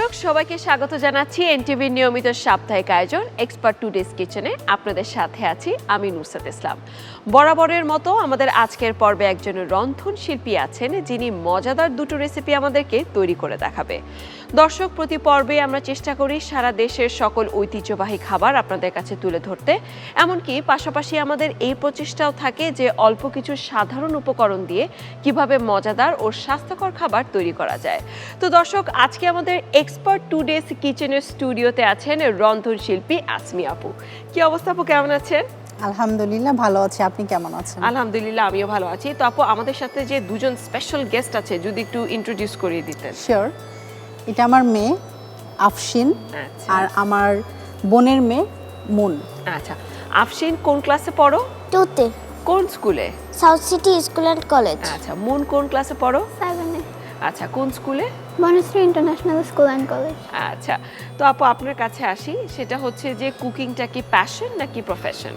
দর্শক সবাইকে স্বাগত জানাচ্ছি এনটিভির নিয়মিত সাপ্তাহিক আয়োজন এক্সপার্ট টুডেস কিচেনে। আপনাদের সাথে আছি আমি নুসরাত ইসলাম। বরাবরের মতো আমাদের আজকের পর্বে একজন রন্ধন শিল্পী আছেন যিনি মজাদার দুটো রেসিপি আমাদেরকে তৈরি করে দেখাবে। দর্শক, প্রতি পর্বে আমরা চেষ্টা করি সারা দেশের সকল ঐতিহ্যবাহী খাবার আপনাদের কাছে তুলে ধরতে, এমনকি পাশাপাশি আমাদের এই প্রচেষ্টাও থাকে যে অল্প কিছু সাধারণ উপকরণ দিয়ে কিভাবে মজাদার ও স্বাস্থ্যকর খাবার তৈরি করা যায়। তো দর্শক, আজকে আমাদের এক্সপার্ট টুডেস কিচেনের স্টুডিওতে আছেন রন্ধন শিল্পী আসমি আপু। কি অবস্থা আপু, কেমন আছেন? আলহামদুলিল্লাহ ভালো আছি, আপনি কেমন আছেন? আলহামদুলিল্লাহ আমিও ভালো আছি। তো আপু, আমাদের সাথে যে দুজন স্পেশাল গেস্ট আছে যদি একটু ইন্ট্রোডিউস করিয়ে দিতেন। শিওর। এটা আমার মেয়ে আফশিন, আচ্ছা। আর আমার বোনের মেয়ে মুন। আচ্ছা, আফশিন কোন ক্লাসে পড়ো? 2তে কোন স্কুলে? South City School and College. আচ্ছা, মুন কোন ক্লাসে পড়ো? 7-এ আচ্ছা, কোন স্কুলে? Banasree International School and College. আচ্ছা, তো আপু আপনার কাছে আসি, সেটা হচ্ছে যে কুকিংটা কি প্যাশন নাকি প্রফেশন?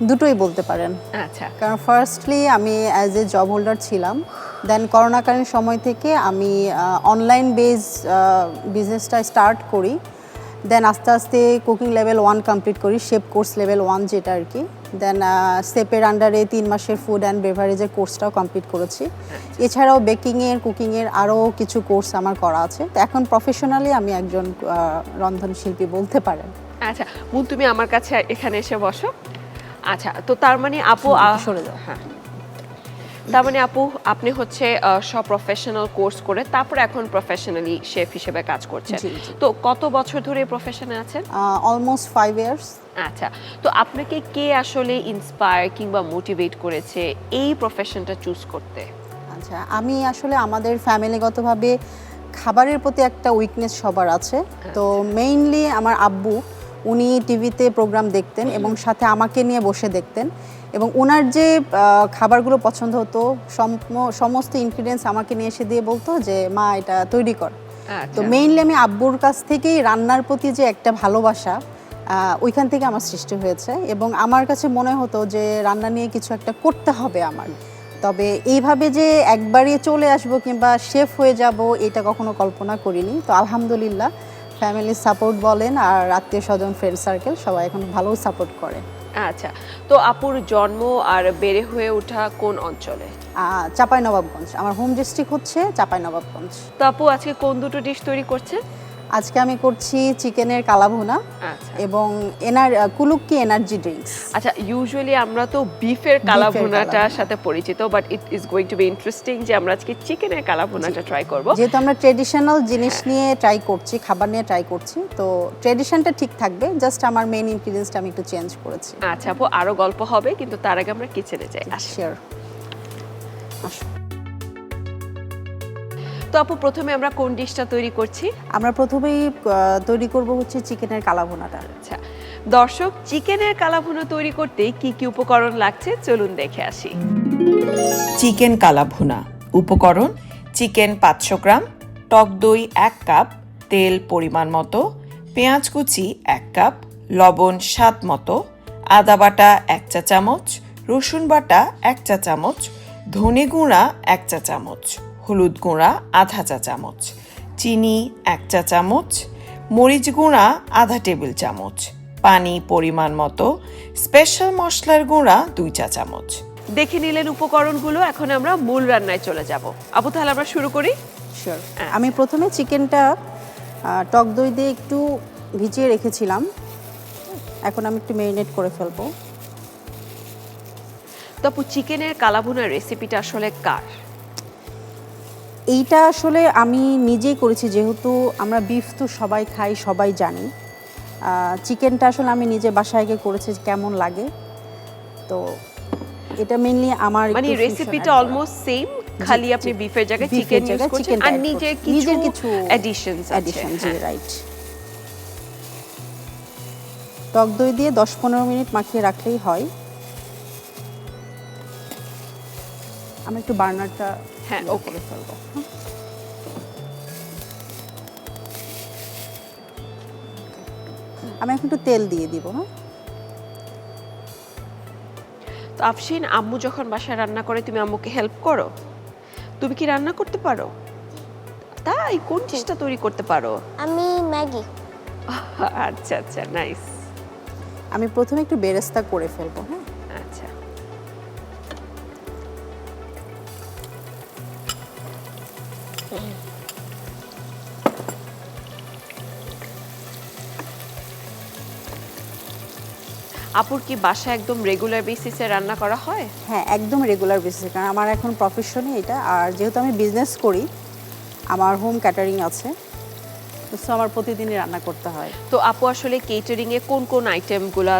দুটোই বলতে পারেন। আচ্ছা কারণ ফার্স্টলি আমি অ্যাজ এ জব হোল্ডার ছিলাম, দেন করোনাকালীন সময় থেকে আমি অনলাইন বেস বিজনেসটা স্টার্ট করি। দেন আস্তে আস্তে কুকিং লেভেল 1 কমপ্লিট করি, শেফ কোর্স লেভেল 1 যেটা আর কি। দেন শেফের আন্ডারে 3 মাসের ফুড অ্যান্ড বেভারেজের কোর্সটাও কমপ্লিট করেছি। এছাড়াও বেকিংয়ের, কুকিংয়ের আরও কিছু কোর্স আমার করা আছে। তো এখন প্রফেশনালি আমি একজন রন্ধন শিল্পী বলতে পারেন। আচ্ছা মুন, তুমি আমার কাছে এখানে এসে বসো। আচ্ছা, তো তার মানে আপু সরে যাও। হ্যাঁ, তার মানে আপু আপনি হচ্ছে সব প্রফেশনাল কোর্স করে তারপর এখন প্রফেশনালি শেফ হিসেবে কাজ করছেন। জি, জি। তো কত বছর ধরে এই প্রফেশনে আছেন? Almost 5 years. আচ্ছা, তো আপনাকে কে আসলে ইন্সপায়ার কিংবা মোটিভেট করেছে এই প্রফেশনটা চুজ করতে? আচ্ছা, আমি আসলে আমাদের ফ্যামিলিগতভাবে খাবারের প্রতি একটা উইকনেস সবার আছে। তো মেইনলি আমার আব্বু, উনি টিভিতে প্রোগ্রাম দেখতেন এবং সাথে আমাকে নিয়ে বসে দেখতেন, এবং ওনার যে খাবারগুলো পছন্দ হতো সমস্ত ইনগ্রিডিয়েন্টস আমাকে নিয়ে এসে দিয়ে বলতো যে মা এটা তৈরি কর। তো মেইনলি আমি আব্বুর কাছ থেকেই রান্নার প্রতি যে একটা ভালোবাসা, ওইখান থেকে আমার সৃষ্টি হয়েছে, এবং আমার কাছে মনে হতো যে রান্না নিয়ে কিছু একটা করতে হবে আমার। তবে এইভাবে যে একবারই চলে আসবো কিংবা শেফ হয়ে যাব এটা কখনো কল্পনা করিনি। তো আলহামদুলিল্লাহ ফ্যামিলির সাপোর্ট বলেন আর আত্মীয় স্বজন, ফ্রেন্ড সার্কেল সবাই এখন ভালো সাপোর্ট করে। আচ্ছা, তো আপুর জন্ম আর বেড়ে হয়ে ওঠা কোন অঞ্চলে? চাঁপাইনবাবগঞ্জ। আমার হোম ডিস্ট্রিক্ট হচ্ছে চাঁপাইনবাবগঞ্জ। তো আপু আজকে কোন দুটো ডিশ তৈরি করছেন? আজকে আমি করছি চিকেনের কালাভুনা আচ্ছা এবং কুলুক্কি এনার্জি ড্রিঙ্কস। আচ্ছা, ইউজুয়ালি আমরা তো বিফের কালাভুনাটার সাথে পরিচিত, but it is going to B interesting যে আমরা আজকে চিকেনের কালাভুনাটা ট্রাই করব। যেহেতু আমরা ট্রেডিশনাল জিনিস নিয়ে ট্রাই করছি, খাবার নিয়ে ট্রাই করছি, তো ট্রেডিশনটা ঠিক থাকবে, জাস্ট আমার মেইন ইনগ্রিডিয়েন্টসটা আমি একটু চেঞ্জ করেছি। আচ্ছা আপু, আরো গল্প হবে, কিন্তু তার আগে আমরা কিচেনে যাই। শিওর। তো আপু, প্রথমে আমরা কোন ডিশটা তৈরি করছি? আমরা প্রথমেই তৈরি করব হচ্ছে চিকেনের কালাভুনাটা। আচ্ছা দর্শক, চিকেনের কালাভুনা তৈরি করতে কি কি উপকরণ লাগছে চলুন দেখে আসি। চিকেন কালাভুনা উপকরণ: চিকেন 500 গ্রাম, টক দই 1 কাপ, তেল পরিমাণ মতো, পেঁয়াজ কুচি 1 কাপ, লবণ স্বাদ মতো, আদা বাটা 1 চা চামচ, রসুন বাটা 1 চা চামচ, ধনে গুঁড়া 1 চা চামচ, হলুদ গুঁড়া আধা চা চামচ, চিনি 1 চা চামচ, মরিচ গুঁড়া আধা টেবিল চামচ, পানি পরিমাণ মতো, স্পেশাল মশলার গুঁড়া 2 চা চামচ। দেখে নিলেন উপকরণগুলো, এখন আমরা মূল রান্নায় চলে যাব। আপু তাহলে আমরা শুরু করি। শিওর। আমি প্রথমে চিকেনটা টক দই দিয়ে একটু ভিজিয়ে রেখেছিলাম, এখন আমি একটু ম্যারিনেট করে ফেলবো। তো আপু, চিকেনের কালাভুনার রেসিপিটা আসলে কার? এইটা আসলে আমি নিজেই করেছি, যেহেতু আমরা বিফ তো সবাই খাই, সবাই জানি। চিকেনটা আসলে আমি নিজে বাসায় গিয়ে করেছি কেমন লাগে, তো এটা মেইনলি আমার মানে রেসিপিটা অলমোস্ট সেম, খালি আপনি বিফের জায়গায় চিকেন ইউজ করছেন আর নিজের কিছু অ্যাডিশনস আছে। জি রাইট। টক দই দিয়ে 10-15 মিনিট মাখিয়ে রাখলেই হয়। আমি একটু বার্নারটা করে ফেলবো। আমি এখন একটু তেল দিয়ে দিব। তো আফশিন, আম্মু যখন বাসায় রান্না করে তুমি আম্মুকে হেল্প করো? তুমি কি রান্না করতে পারো? তাই কোন ডিশটা তৈরি করতে পারো? আমি ম্যাগি। আচ্ছা আচ্ছা, নাইস। আমি প্রথমে একটু বেরেস্তা করে ফেলবো। হ্যাঁ, আচ্ছা, আপুর কি বাসায় একদম রেগুলার বেসিসে রান্না করা হয়? হ্যাঁ, একদম রেগুলার বেসিসে, কারণ আমার এখন প্রফেশনই এটা। আর যেহেতু আমি বিজনেস করি, আমার হোম ক্যাটারিং আছে, তো আমার প্রতিদিনই রান্না করতে হয়। তো আপু আসলে কেটারিং এ কোন কোন আইটেমগুলো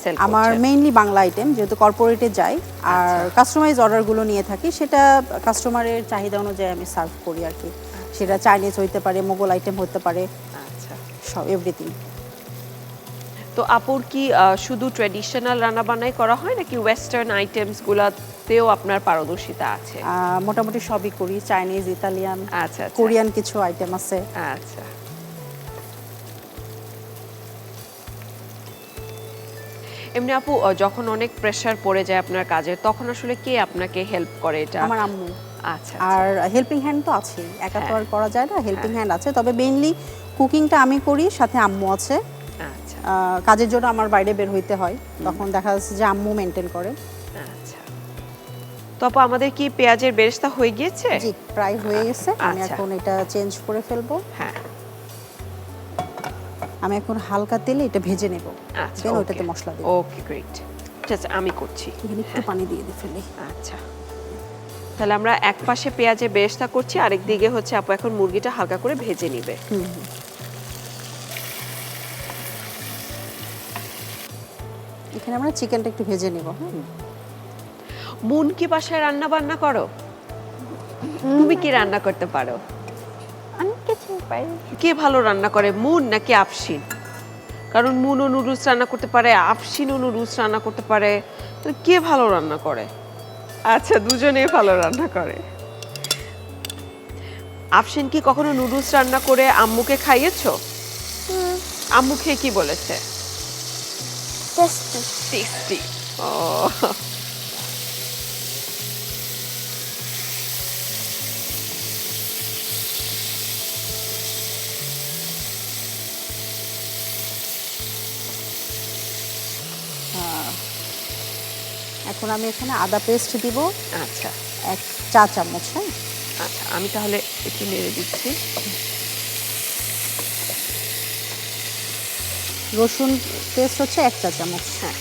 সেল করছেন? আমার মেইনলি বাংলা আইটেম, যেহেতু কর্পোরেটে যাই, আর কাস্টমাইজ অর্ডারগুলো নিয়ে থাকি, সেটা কাস্টমারের চাহিদা অনুযায়ী আমি সার্ভ করি আর কি। সেটা চাইনিজ হতে পারে, মোগল আইটেম হতে পারে, আচ্ছা, সব এভরিথিং। তো আপুর কি শুধু ট্র্যাডিশনাল রান্না বান্নাই করা হয় নাকি ওয়েস্টার্ন আইটেমসগুলোতেও আপনার পারদর্শিতা আছে? মোটামুটি সবই করি, চাইনিজ, ইতালিয়ান, আচ্ছা আচ্ছা, কোরিয়ান কিছু আইটেম আছে। আচ্ছা। এমনি আপু যখন অনেক প্রেসার পড়ে যায় আপনার কাজের, তখন আসলে কে আপনাকে হেল্প করে এটা? আমার আম্মু। আচ্ছা, আর হেল্পিং হ্যান্ড তো আছেই, একা তো হ্যাঁ। আর করা যায় না, হেল্পিং হ্যান্ড আছে। তবে মেইনলি কুকিংটা আমি করি, সাথে আম্মু আছে। আচ্ছা কাজের জন্য আমার বাইরে বের হইতে হয়, তখন দেখা যাচ্ছে যে আম্মু মেনটেন করে। আচ্ছা। তো আপু আমাদের কি পেঁয়াজের বেরেস্তা হয়ে গিয়েছে? জি, প্রায় হয়ে গেছে। আমি আচ্ছা। এখন এটা চেঞ্জ করে ফেলবো। হ্যাঁ, আমি এখন হালকা তেলে এটা ভেজে নেব, আচ্ছা, দেন ওটাতে মশলা দেব। ওকে, গ্রেট। আচ্ছা, আমি করছি। এখানে একটু পানি দিয়ে ফেলি। আচ্ছা, তাহলে আমরা এক পাশে পেঁয়াজের বেরেস্তা করছি, আরেক দিকে হচ্ছে আপু এখন মুরগিটা হালকা করে ভেজে নিবে। এখানে আমরা চিকেনটা একটু ভেজে নেব। মুন কি বাসায় রান্না বান্না করো? তুমি কি রান্না করতে পারো? অনেক কিছু পারি। কে ভালো রান্না করে, মুন নাকি আফসিন? কারণ মুনও নুডলস রান্না করতে পারে, আফসিনও নুডলস রান্না করতে পারে, তো কে ভালো রান্না করে? আচ্ছা, দুজনেই ভালো রান্না করে। আফসিন কি কখনো নুডলস রান্না করে আম্মুকে খাইয়েছো? আম্মু খেয়ে কি বলেছে? টেস্টি। টেস্টি। ও, এখন আমি এখানে আদা পেস্ট দিব আচ্ছা 1 চা চামচ। হ্যাঁ, আচ্ছা, আমি তাহলে একটু নেড়ে দিচ্ছি। রসুন পেস্ট হচ্ছে 1 চা চামচ। হ্যাঁ,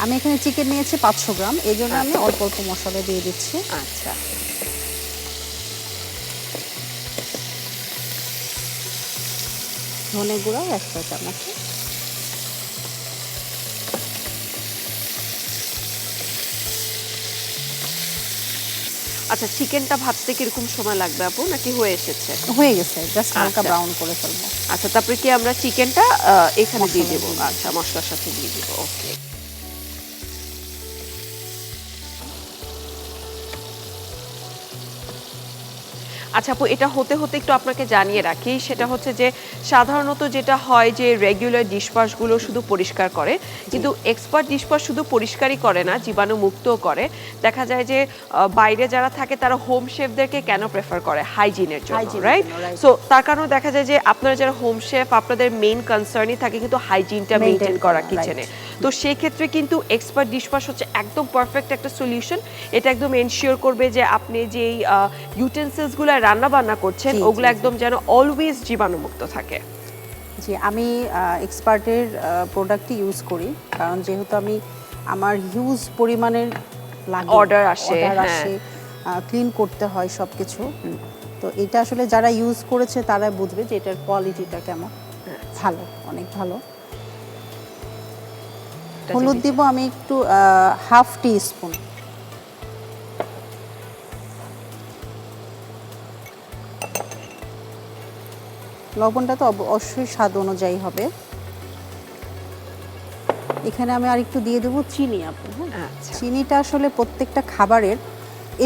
আমি এখানে চিকেন নিয়েছি 500 গ্রাম, এই জন্য আমি অল্প অল্প মশলা দিয়ে দিচ্ছি। আচ্ছা, ধনে গুঁড়া 1 চা চামচ। আচ্ছা, চিকেনটা ভাজতে কিরকম সময় লাগবে আপু, নাকি হয়ে এসেছে? হয়ে গেছে, জাস্ট হালকা আচ্ছা। ব্রাউন করে ফেলবো। আচ্ছা, তারপরে কি আমরা চিকেনটা এখানে দিয়ে মশলার দেবো? মধ্যে দিয়ে আচ্ছা, মশলার সাথে দিয়ে দেবো। ওকে। আচ্ছা আপু, এটা হতে হতে একটু আপনাকে জানিয়ে রাখি, সেটা হচ্ছে যে সাধারণত যেটা হয় যে রেগুলার ডিশওয়াশগুলো শুধু পরিষ্কার করে, কিন্তু এক্সপার্ট ডিশওয়াশ শুধু পরিষ্কারই করে না, জীবাণু মুক্তও করে। দেখা যায় যে বাইরে যারা থাকে তারা হোম শেফদেরকে কেন প্রেফার করে? হাইজিনের জন্য, Hygiene-এর রাইট? জন্য, right. সো তার কারণে দেখা যায় যে আপনারা যারা হোম শেফ, আপনাদের মেইন কনসার্নই থাকে কিন্তু হাইজিনটা মেনটেন করা করা, কিচেনে। right. তো সেই ক্ষেত্রে কিন্তু এক্সপার্ট ডিশওয়াশ হচ্ছে একদম পারফেক্ট একটা সলিউশন। এটা একদম এনশিওর করবে যে আপনি যেই ইউটেন্সিলসগুলো রান্না বান্না করছেন জি, ওগুলো জি, জি। একদম যেন অলওয়েজ জীবাণুমুক্ত থাকে। জি, আমি এক্সপার্টের প্রোডাক্টই ইউজ করি, কারণ যেহেতু আমার হিউজ পরিমাণের Order আসে, হ্যাঁ। ক্লিন করতে হয় সব কিছু। তো এটা আসলে যারা ইউজ করেছে তারা বুঝবে যে এটার কোয়ালিটিটা কেমন। ভালো, অনেক ভালো। এটা হলুদ যদি- দিব আমি একটু হাফ টি স্পুন। লবণটা তো অবশ্যই স্বাদ অনুযায়ী হবে। এখানে আমি আর একটু দিয়ে দেবো চিনি আপু। হ্যাঁ, আচ্ছা, চিনিটা আসলে প্রত্যেকটা খাবারের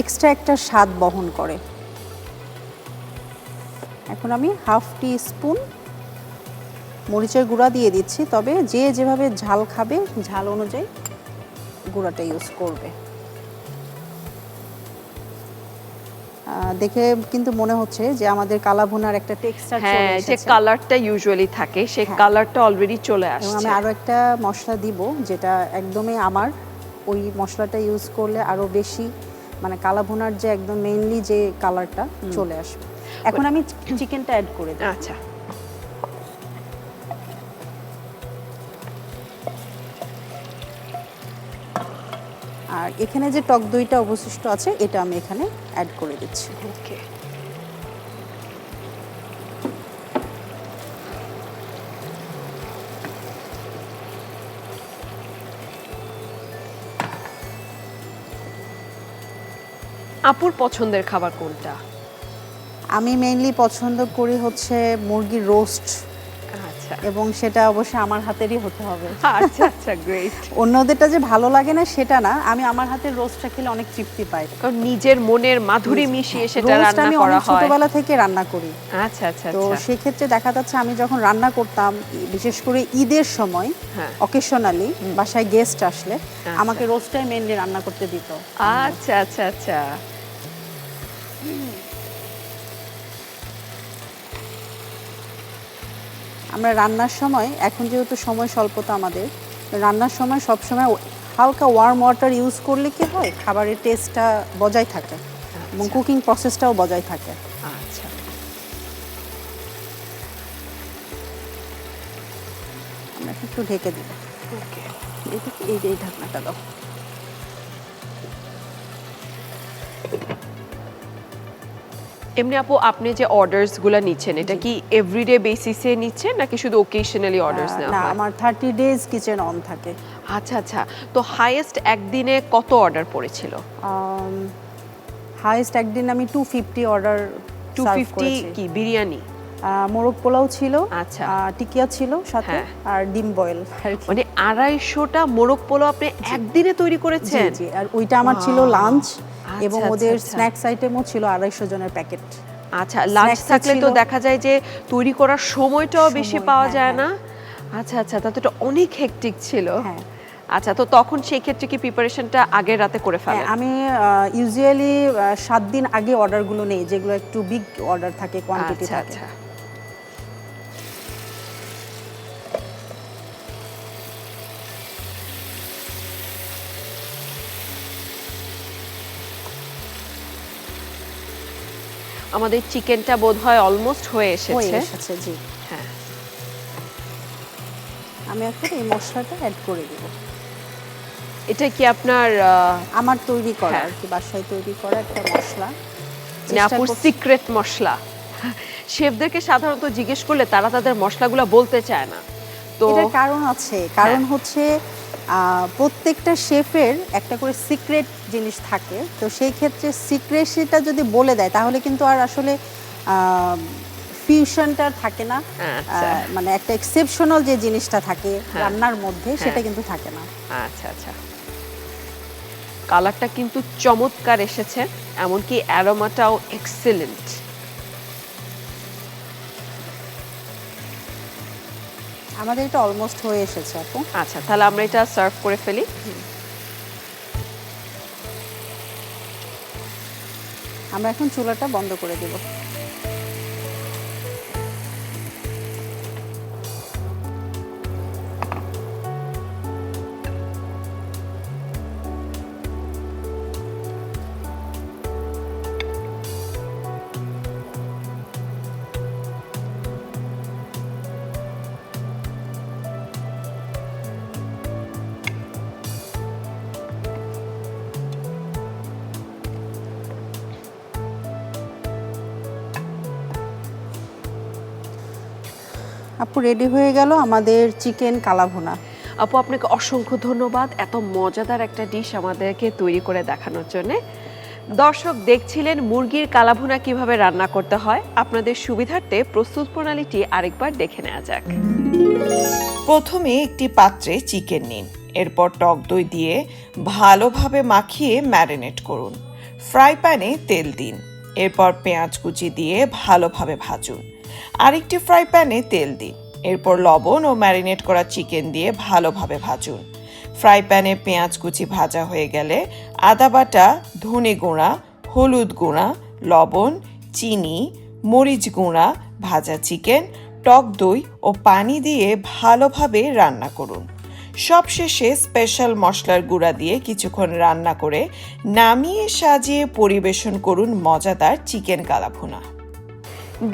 এক্সট্রা একটা স্বাদ বহন করে। এখন আমি হাফ টি স্পুন মরিচের গুঁড়া দিয়ে দিচ্ছি, তবে যে যেভাবে ঝাল খাবে ঝাল অনুযায়ী গুঁড়াটা ইউজ করবে। দেখে কিন্তু মনে হচ্ছে যে আমাদের কালাভুনার একটা টেক্সচার চলে হ্যাঁ, যে এসেছে। কালারটা ইউজুয়ালি থাকে সেই হ্যাঁ। কালারটা অলরেডি চলে এবং আসছে। আমি আরো একটা মশলা দিব যেটা একদমই আমার, ওই মশলাটা ইউজ করলে আরো বেশি মানে কালাভুনার যে একদম মেইনলি যে কালারটা চলে আসবে। এখন আমি চিকেনটা অ্যাড করে দিই। আচ্ছা, আর এখানে যে টক দইটা অবশিষ্ট আছে এটা আমি এখানে অ্যাড করে দিচ্ছি। ওকে। আপুর পছন্দের খাবার কোনটা? আমি মেইনলি পছন্দ করি হচ্ছে মুরগির রোস্ট, আচ্ছা এবং সেটা অবশ্যই আমার হাতেরই হতে হবে। আচ্ছা আচ্ছা, গ্রেট। অন্যদেরটা যে ভালো লাগে না সেটা না, আমি আমার হাতের রোস্টটা খেলে অনেক তৃপ্তি পাই। কারণ নিজের মনের মাধুরী মিশিয়ে সেটা রোস্ট রান্না আমি করা অনেক হয়। ছোটবেলা থেকে রান্না করি। আচ্ছা আচ্ছা তো আচ্ছা। সেক্ষেত্রে দেখা যাচ্ছে আমি যখন রান্না করতাম, বিশেষ করে ঈদের সময় হ্যাঁ। অকেশনালি বাসায় গেস্ট আসলে আচ্ছা। আমাকে রোস্টটাই মেইনলি রান্না করতে দিত। আচ্ছা আচ্ছা আচ্ছা। আমরা রান্নার সময়, এখন যেহেতু সময় স্বল্পতা আমাদের, রান্নার সময় সবসময় হালকা ওয়ার্ম ওয়াটার ইউজ করলে কি হয়, খাবারের টেস্টটা বজায় থাকে এবং কুকিং প্রসেসটাও বজায় থাকে। আচ্ছা, আমরা একটু ঢেকে দিব। ওকে। এই ঢাকনাটা দাও। এমনি আপু, আপনি যে অর্ডারস গুলো নিচ্ছেন এটা কি এভরিডে বেসিসে নিচ্ছেন নাকি শুধু ওকেশনালি অর্ডারস নেওয়া না, হয়? আমার 30 ডেজ কিচেন অন থাকে। আচ্ছা আচ্ছা। তো হাইয়েস্ট একদিনে কত অর্ডার পড়েছিল? হাইয়েস্ট একদিন আমি 250 অর্ডার 250 কি বিরিয়ানি? মোরগ পোলাও ছিল, আচ্ছা। টিকিয়া ছিল সাথে, হ্যাঁ। আর ডিম বয়েল আর কি। মানে 250টা মোরগ পোলাও আপনি একদিনে তৈরি জি করেছেন? জি, আর ওইটা আমার ছিল Wow! লাঞ্চ, আচ্ছা, এবং আচ্ছা, ওদের আচ্ছা। স্ন্যাক্স আইটেমও ছিল 250 জনের প্যাকেট। আচ্ছা, লাঞ্চ Snacks থাকলে তো ছিল। দেখা যায় যে তৈরি করার সময়টাও বেশি সময়, পাওয়া হ্যাঁ, যায় হ্যাঁ। না। আচ্ছা আচ্ছা, তাতে তো অনেক হেক্টিক ছিল। হ্যাঁ। আচ্ছা, তো তখন সেই ক্ষেত্রে কি প্রিপারেশনটা আগের রাতে করে হ্যাঁ, ফেলেন? আমি ইউজুয়ালি 7 দিন আগে অর্ডারগুলো নেই, যেগুলো একটু বিগ অর্ডার থাকে, কোয়ান্টিটি আচ্ছা থাকে। আচ্ছা। আমাদের চিকেনটা বোধহয় অলমোস্ট হয়ে হয়ে এসেছে। এসেছে, জি। হ্যাঁ। আমি এখন এই মশলাটা অ্যাড করে দিব। এটা কি আপনার আমার তৈরি করা হ্যাঁ। আর কি, বাসায় তৈরি করা একটা মশলা। মানে আপুর সিক্রেট মশলা? শেফদেরকে সাধারণত জিজ্ঞেস করলে তারা তাদের মশলাগুলো বলতে চায় না। তো এটার কারণ আছে, কারণ হ্যাঁ। হচ্ছে প্রত্যেকটা শেফের একটা করে সিক্রেট জিনিস থাকে। তো সেই ক্ষেত্রে সিক্রেসিটা যদি বলে দেয় তাহলে কিন্তু আর আসলে ফিউশনটা থাকে না। আচ্ছা। মানে একটা এক্সেপশনাল যে জিনিসটা থাকে হ্যাঁ। রান্নার মধ্যে, সেটা হ্যাঁ। কিন্তু থাকে না। আচ্ছা আচ্ছা। কালারটা কিন্তু চমৎকার এসেছে, এমনকি অ্যারোমাটাও এক্সেলেন্ট। আমাদের এটা অলমোস্ট হয়ে এসেছে আপু। আচ্ছা, তাহলে আমরা এটা সার্ভ করে ফেলি। আমরা এখন চুলাটা বন্ধ করে দেব। আপু, রেডি হয়ে গেল আমাদের চিকেন কালাভুনা। আপু, আপনাকে অসংখ্য ধন্যবাদ এত মজাদার একটা ডিশ আমাদেরকে তৈরি করে দেখানোর জন্য। দর্শক দেখছিলেন মুরগির কালাভুনা কিভাবে রান্না করতে হয়। আপনাদের সুবিধার্থে প্রস্তুত প্রণালীটি আরেকবার দেখে নেওয়া যাক। প্রথমে একটি পাত্রে চিকেন নিন, এরপর টক দই দিয়ে ভালোভাবে মাখিয়ে ম্যারিনেট করুন। ফ্রাই প্যানে তেল দিন, এরপর পেঁয়াজ কুচি দিয়ে ভালোভাবে ভাজুন। আরেকটি ফ্রাই প্যানে তেল দিন, এরপর লবণ ও ম্যারিনেট করা চিকেন দিয়ে ভালোভাবে ভাজুন। ফ্রাই প্যানে পেঁয়াজ কুচি ভাজা হয়ে গেলে আদা বাটা, ধনে গুঁড়া, হলুদ গুঁড়া, লবণ, চিনি, মরিচ গুঁড়া, ভাজা চিকেন, টক দই ও পানি দিয়ে ভালোভাবে রান্না করুন। সবশেষে স্পেশাল মশলার গুঁড়া দিয়ে কিছুক্ষণ রান্না করে নামিয়ে সাজিয়ে পরিবেশন করুন মজাদার চিকেন কালাভুনা।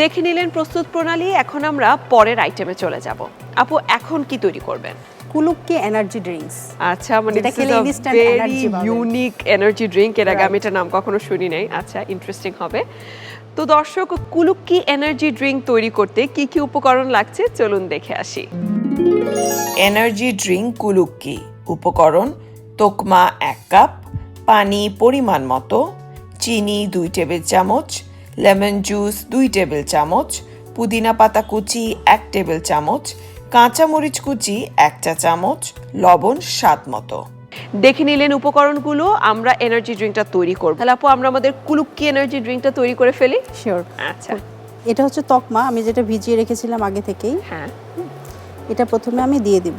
দেখে নিলেন প্রস্তুত প্রণালী, এখন আমরা পরের আইটেমে চলে যাব। আপু এখন কি তৈরি করবেন? কুলুক্কি এনার্জি ড্রিঙ্কস। আচ্ছা, মানে যেটা খেলে instant ভেরি energy পাবেন। ইউনিক এনার্জি ড্রিঙ্ক, এর আগে আমি Right. এটা নাম কখনো শুনি নাই। আচ্ছা, ইন্টারেস্টিং হবে। তো দর্শক, কুলুক্কি এনার্জি ড্রিঙ্ক তৈরি করতে কি কি উপকরণ লাগছে চলুন দেখে আসি। Energy drink kulukki. উপকরণ: তোকমা 1 কাপ, পানি পরিমাণ মতো, চিনি 2 টেবিল চামচ, লেমন জুস 2 টেবিল চামচ, পুদিনা পাতা কুচি 1 টেবিল চামচ, কাঁচামরিচ কুচি 1 চা চামচ, লবণ স্বাদ মতো। দেখে নিলেন উপকরণগুলো, আমরা এনার্জি ড্রিঙ্কটা তৈরি করব। তাহলে আপু আমরা আমাদের কুলুক্কি এনার্জি ড্রিঙ্কটা তৈরি করে ফেলি। শিওর। আচ্ছা, এটা হচ্ছে তকমা, আমি যেটা ভিজিয়ে রেখেছিলাম আগে থেকেই। হ্যাঁ। এটা প্রথমে আমি দিয়ে দিব।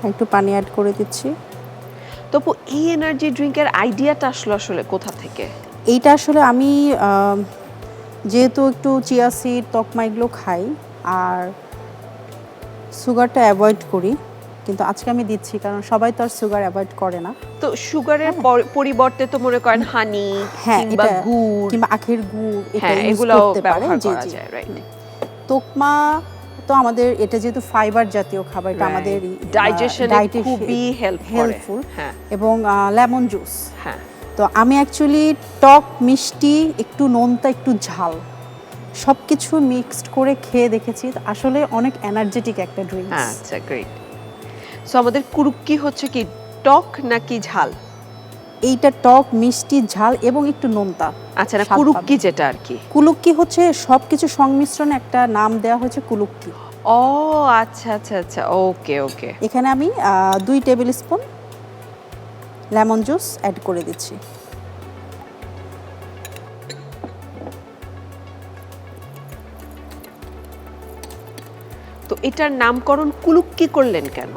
একটু পানি অ্যাড করে দিচ্ছি। তো আপু এই এনার্জি ড্রিঙ্কের আইডিয়াটা আসলো আসলে কোথা থেকে? এইটা আসলে আমি যেহেতু একটু চিয়া সিড, তকমা এগুলো খাই আর সুগারটা অ্যাভয়েড করি, কিন্তু আজকে আমি দিচ্ছি কারণ সবাই তো আর সুগার অ্যাভয়েড করে না। তো সুগারের পরিবর্তে তো মনে করেন হানি হ্যাঁ, কিংবা এটা গুড়, কিংবা আখের গুড় এটা হ্যাঁ, ইউজ এগুলো করতে পারে। ব্যবহার জি করা জি। যায়, রাইট। তোকমা তো আমাদের এটা যেহেতু ফাইবার জাতীয় খাবার, এটা আমাদের ডাইজেশনে খুবই হেল্পফুল। হ্যাঁ, এবং লেমন জুস। হ্যাঁ। তো আমি অ্যাকচুয়ালি টক, মিষ্টি, একটু নোনতা, একটু ঝাল সব কিছু মিক্সড করে খেয়ে দেখেছি, আসলে অনেক এনার্জেটিক একটা ড্রিঙ্কস। আচ্ছা, গ্রেট। সো আমাদের কুলুক্কি হচ্ছে কি টক নাকি ঝাল? এইটা টক, মিষ্টি, ঝাল এবং একটু নোনতা। আচ্ছা, না স্বাদ কুলুক্কি পাবেন। যেটা আর কি। কুলুক্কি হচ্ছে সবকিছু সংমিশ্রণে একটা নাম দেওয়া হয়েছে কুলুক্কি। ও আচ্ছা আচ্ছা আচ্ছা, ওকে ওকে। এখানে আমি 2 tablespoon lemon juice add করে দিচ্ছি। তো এটার নামকরণ কুলুক্কি করলেন কেন?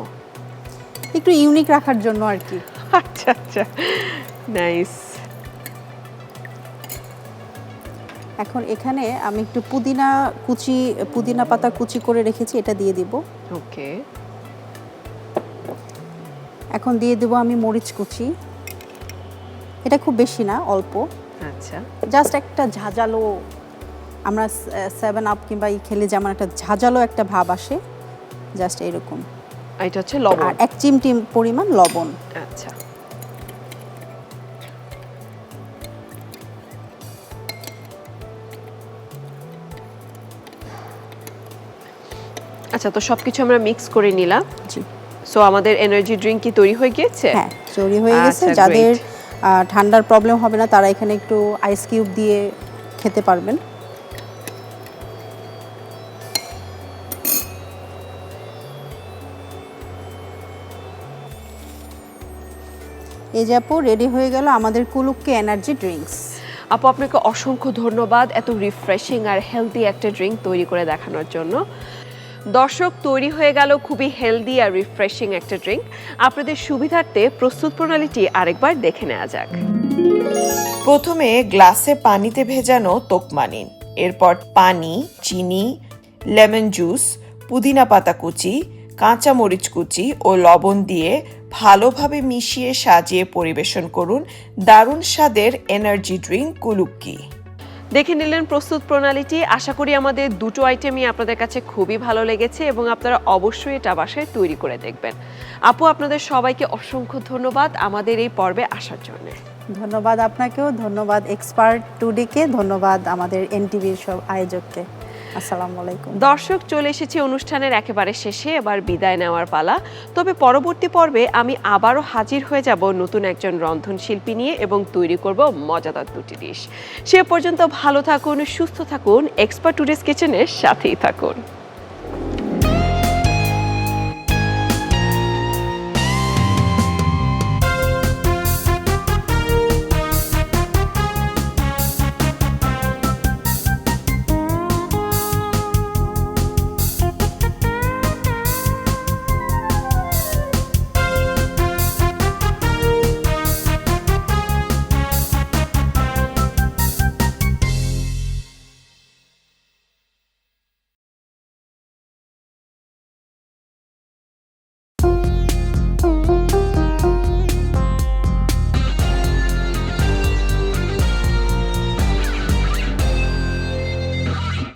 একটু ইউনিক রাখার জন্য আর কি। আচ্ছা আচ্ছা, নাইস। এখন এখানে আমি একটু পুদিনা পাতা কুচি করে রেখেছি, এটা দিয়ে দিব। ওকে। এখন দিয়ে দেব আমি মরিচ কুচি, এটা খুব বেশি না, অল্প, আচ্ছা। জাস্ট একটা ঝাঁঝালো, আমরা 7 আপ কিংবা খেলে যেমন একটা ঝাঁঝালো একটা ভাব আসে, জাস্ট এরকম। এটা হচ্ছে লবণ। আর 1 চিমটি পরিমাণ লবণ। আচ্ছা। আচ্ছা, তো সবকিছু আমরা মিক্স করে নিলাম। জি। সো আমাদের এনার্জি ড্রিঙ্ক কি তৈরি হয়ে গিয়েছে? হ্যাঁ, তৈরি হয়ে গেছে। আচ্ছা, যাদের great। ঠান্ডার প্রবলেম হবে না তারা এখানে একটু আইস কিউব দিয়ে খেতে পারবেন। এই যে আপু, রেডি হয়ে গেল আমাদের কুলুক্কি এনার্জি ড্রিঙ্কস। আপু আপনাকে অসংখ্য ধন্যবাদ এত রিফ্রেশিং আর হেলদি একটা ড্রিঙ্ক তৈরি করে দেখানোর জন্য। দর্শক, তৈরি হয়ে গেল খুবই হেলদি আর রিফ্রেশিং একটা ড্রিঙ্ক। আপনাদের সুবিধার্থে প্রস্তুত প্রণালীটি আরেকবার দেখে নেওয়া যাক। প্রথমে গ্লাসে পানিতে ভেজানো তোকমা নিন। এরপর পানি, চিনি, লেমন জুস, পুদিনা পাতা কুচি, কাঁচামরিচ কুচি ও লবণ দিয়ে ভালোভাবে মিশিয়ে সাজিয়ে পরিবেশন করুন দারুণ স্বাদের এনার্জি ড্রিঙ্ক কুলুক্কি। দেখে নিলেন প্রস্তুত প্রণালীটি। আশা করি আমাদের দুটো আইটেমই আপনাদের কাছে খুবই ভালো লেগেছে এবং আপনারা অবশ্যই এটা বাসায় তৈরি করে দেখবেন। আপু, আপনাদের সবাইকে অসংখ্য ধন্যবাদ আমাদের এই পর্বে আসার জন্য। ধন্যবাদ আপনাকেও, ধন্যবাদ এক্সপার্ট টুডেকে, ধন্যবাদ আমাদের এনটিভির সব আয়োজককে। আসসালামু আলাইকুম। দর্শক, চলে এসেছি অনুষ্ঠানের একেবারে শেষে, এবার বিদায় নেওয়ার পালা। তবে পরবর্তী পর্বে আমি আবারও হাজির হয়ে যাব নতুন একজন রন্ধনশিল্পী নিয়ে এবং তৈরি করব মজাদার দুটি ডিশ। সে পর্যন্ত ভালো থাকুন, সুস্থ থাকুন, এক্সপার্ট টুডেস কিচেনের সাথেই থাকুন।